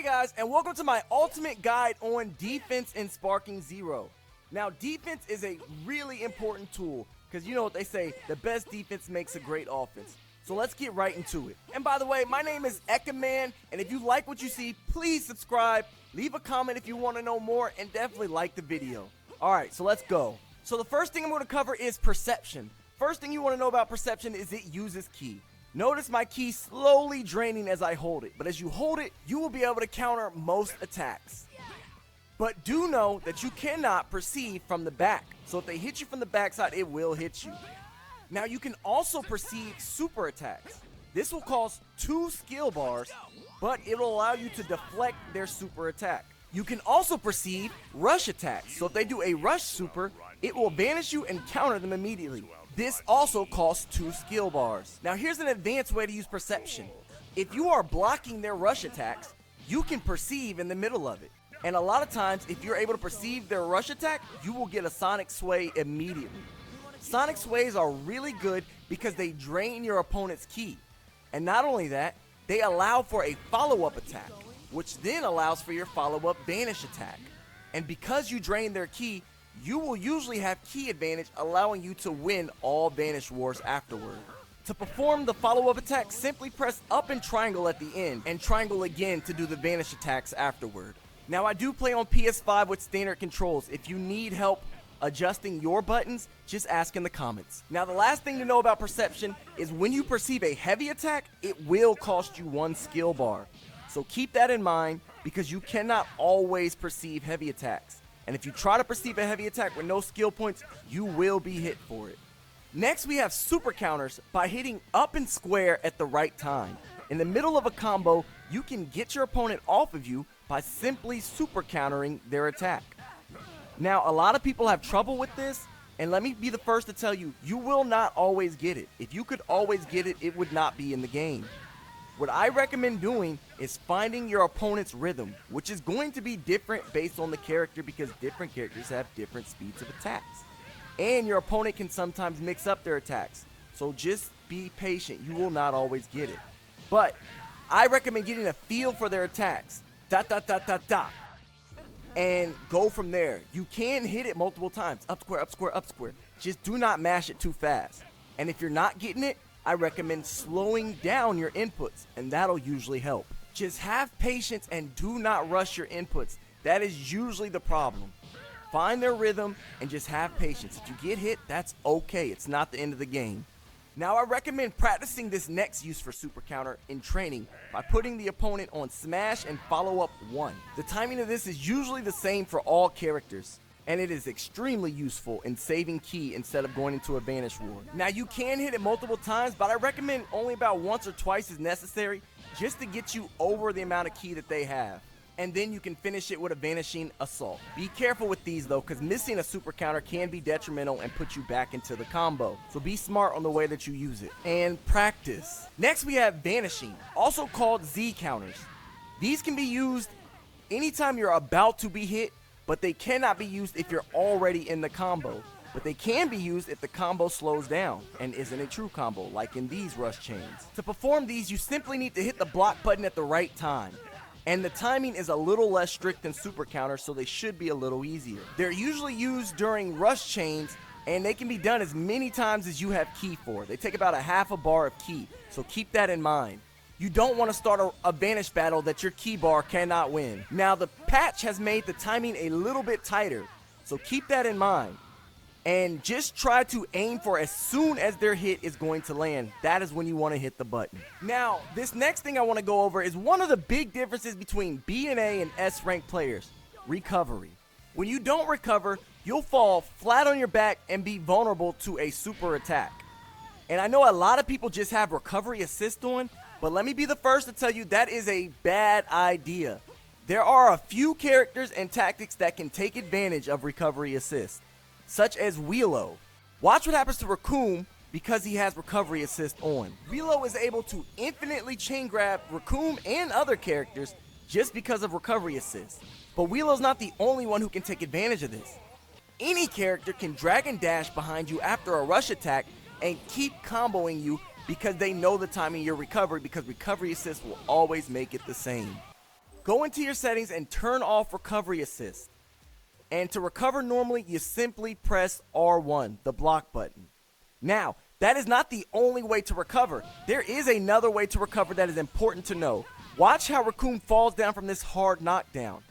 Hey guys, and welcome to my ultimate guide on defense in Sparking Zero. Now, defense is a really important tool because you know what they say, the best defense makes a great offense. So let's get right into it. And by the way, my name is Ekaman, and if you like what you see, please subscribe, leave a comment if you want to know more, and definitely like the video. Alright, so let's go. So the first thing I'm going to cover is perception. First thing you want to know about perception is it uses ki. Notice my ki slowly draining as I hold it, but as you hold it, you will be able to counter most attacks. But do know that you cannot perceive from the back, so if they hit you from the backside, it will hit you. Now you can also perceive super attacks. This will cost 2 skill bars, but it will allow you to deflect their super attack. You can also perceive rush attacks, so if they do a rush super, it will banish you and counter them immediately. This also costs 2 skill bars. Now here's an advanced way to use perception. If you are blocking their rush attacks, you can perceive in the middle of it. And a lot of times, if you're able to perceive their rush attack, you will get a sonic sway immediately. Sonic sways are really good because they drain your opponent's ki. And not only that, they allow for a follow-up attack, which then allows for your follow-up banish attack. And because you drain their ki, you will usually have ki advantage, allowing you to win all Vanish Wars afterward. To perform the follow-up attack, simply press up and triangle at the end, and triangle again to do the Vanish attacks afterward. Now I do play on PS5 with standard controls. If you need help adjusting your buttons, just ask in the comments. Now the last thing to know about perception is when you perceive a heavy attack, it will cost you 1 skill bar. So keep that in mind because you cannot always perceive heavy attacks. And if you try to perceive a heavy attack with no skill points, you will be hit for it. Next, we have super counters by hitting up and square at the right time. In the middle of a combo, you can get your opponent off of you by simply super countering their attack. Now, a lot of people have trouble with this, and let me be the first to tell you, you will not always get it. If you could always get it, it would not be in the game. What I recommend doing is finding your opponent's rhythm, which is going to be different based on the character because different characters have different speeds of attacks. And your opponent can sometimes mix up their attacks. So just be patient. You will not always get it. But I recommend getting a feel for their attacks. Da da da da da. And go from there. You can hit it multiple times. Up square, up square, up square. Just do not mash it too fast. And if you're not getting it, I recommend slowing down your inputs, and that'll usually help. Just have patience and do not rush your inputs. That is usually the problem. Find their rhythm and just have patience. If you get hit, that's okay. It's not the end of the game. Now I recommend practicing this next use for super counter in training by putting the opponent on smash and follow up 1. The timing of this is usually the same for all characters, and it is extremely useful in saving ki instead of going into a Vanish War. Now you can hit it multiple times, but I recommend only about once or twice is necessary just to get you over the amount of ki that they have. And then you can finish it with a Vanishing Assault. Be careful with these though, because missing a super counter can be detrimental and put you back into the combo. So be smart on the way that you use it. And practice. Next we have Vanishing, also called Z-counters. These can be used anytime you're about to be hit, but they cannot be used if you're already in the combo. But they can be used if the combo slows down and isn't a true combo, like in these rush chains. To perform these, you simply need to hit the block button at the right time. And the timing is a little less strict than super counters, so they should be a little easier. They're usually used during rush chains, and they can be done as many times as you have ki for. They take about a half a bar of ki, so keep that in mind. You don't want to start a Vanish battle that your ki bar cannot win. Now the patch has made the timing a little bit tighter, so keep that in mind. And just try to aim for as soon as their hit is going to land. That is when you want to hit the button. Now, this next thing I want to go over is one of the big differences between B and A and S rank players, recovery. When you don't recover, you'll fall flat on your back and be vulnerable to a super attack. And I know a lot of people just have recovery assist on, but let me be the first to tell you that is a bad idea. There are a few characters and tactics that can take advantage of recovery assist, such as Wheelo. Watch what happens to Raccoon because he has recovery assist on. Wheelo is able to infinitely chain grab Raccoon and other characters just because of recovery assist. But Wheelo's not the only one who can take advantage of this. Any character can drag and dash behind you after a rush attack and keep comboing you because they know the timing of your recovery, because recovery assist will always make it the same. Go into your settings and turn off recovery assist. And to recover normally, you simply press R1, the block button. Now, that is not the only way to recover. There is another way to recover that is important to know. Watch how Raccoon falls down from this hard knockdown.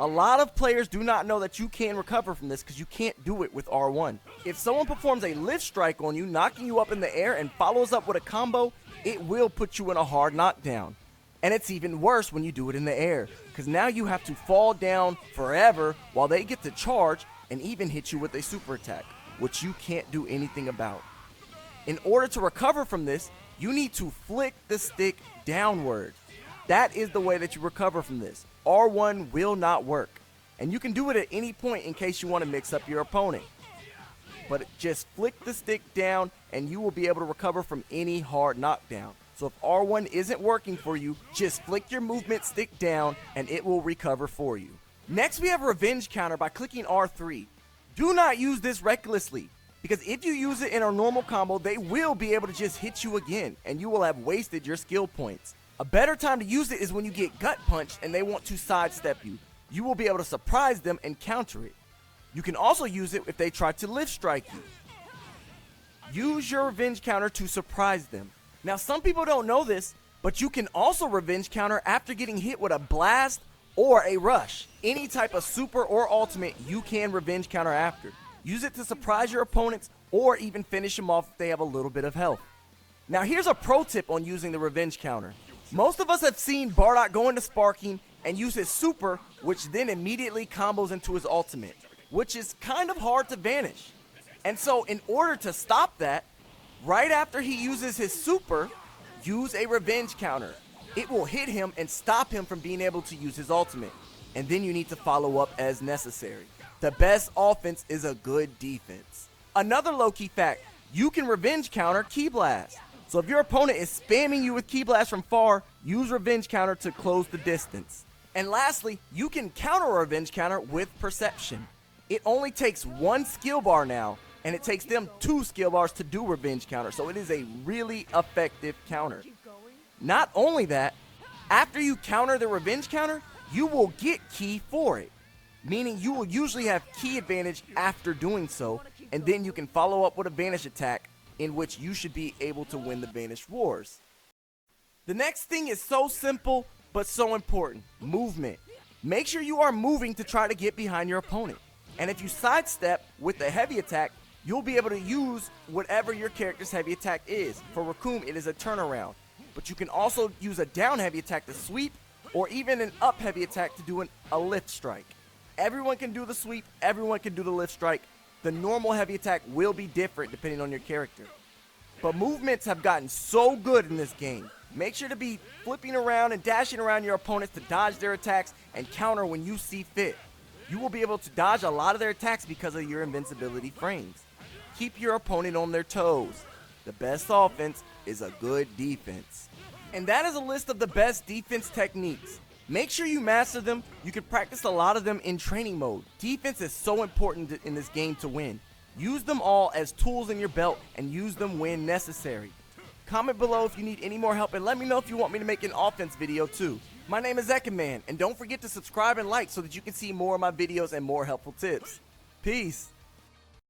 A lot of players do not know that you can recover from this because you can't do it with R1. If someone performs a lift strike on you, knocking you up in the air and follows up with a combo, it will put you in a hard knockdown. And it's even worse when you do it in the air, because now you have to fall down forever while they get to charge and even hit you with a super attack, which you can't do anything about. In order to recover from this, you need to flick the stick downward. That is the way that you recover from this. R1 will not work, and you can do it at any point in case you want to mix up your opponent. But just flick the stick down and you will be able to recover from any hard knockdown. So if R1 isn't working for you, just flick your movement stick down and it will recover for you. Next we have Revenge Counter by clicking R3. Do not use this recklessly, because if you use it in a normal combo, they will be able to just hit you again and you will have wasted your skill points. A better time to use it is when you get gut punched and they want to sidestep you. You will be able to surprise them and counter it. You can also use it if they try to lift strike you. Use your Revenge Counter to surprise them. Now, some people don't know this, but you can also Revenge Counter after getting hit with a blast or a rush. Any type of super or ultimate, you can Revenge Counter after. Use it to surprise your opponents or even finish them off if they have a little bit of health. Now, here's a pro tip on using the Revenge Counter. Most of us have seen Bardock go into sparking and use his super, which then immediately combos into his ultimate, which is kind of hard to vanish. And so in order to stop that, right after he uses his super, use a Revenge Counter. It will hit him and stop him from being able to use his ultimate. And then you need to follow up as necessary. The best offense is a good defense. Another low-key fact, you can Revenge Counter Ki Blast. So if your opponent is spamming you with Ki Blast from far, use Revenge Counter to close the distance. And lastly, you can counter a Revenge Counter with Perception. It only takes one skill bar now, and it takes them 2 skill bars to do Revenge Counter, so it is a really effective counter. Not only that, after you counter the Revenge Counter, you will get Ki for it, meaning you will usually have Ki advantage after doing so, and then you can follow up with a Vanish attack in which you should be able to win the Vanish Wars. The next thing is so simple, but so important, movement. Make sure you are moving to try to get behind your opponent. And if you sidestep with the heavy attack, you'll be able to use whatever your character's heavy attack is. For Raccoon, it is a turnaround. But you can also use a down heavy attack to sweep, or even an up heavy attack to do a lift strike. Everyone can do the sweep, everyone can do the lift strike. The normal heavy attack will be different depending on your character. But movements have gotten so good in this game. Make sure to be flipping around and dashing around your opponents to dodge their attacks and counter when you see fit. You will be able to dodge a lot of their attacks because of your invincibility frames. Keep your opponent on their toes. The best offense is a good defense. And that is a list of the best defense techniques. Make sure you master them. You can practice a lot of them in training mode. Defense is so important in this game to win. Use them all as tools in your belt and use them when necessary. Comment below if you need any more help and let me know if you want me to make an offense video too. My name is Z-counters, and don't forget to subscribe and like so that you can see more of my videos and more helpful tips. Peace.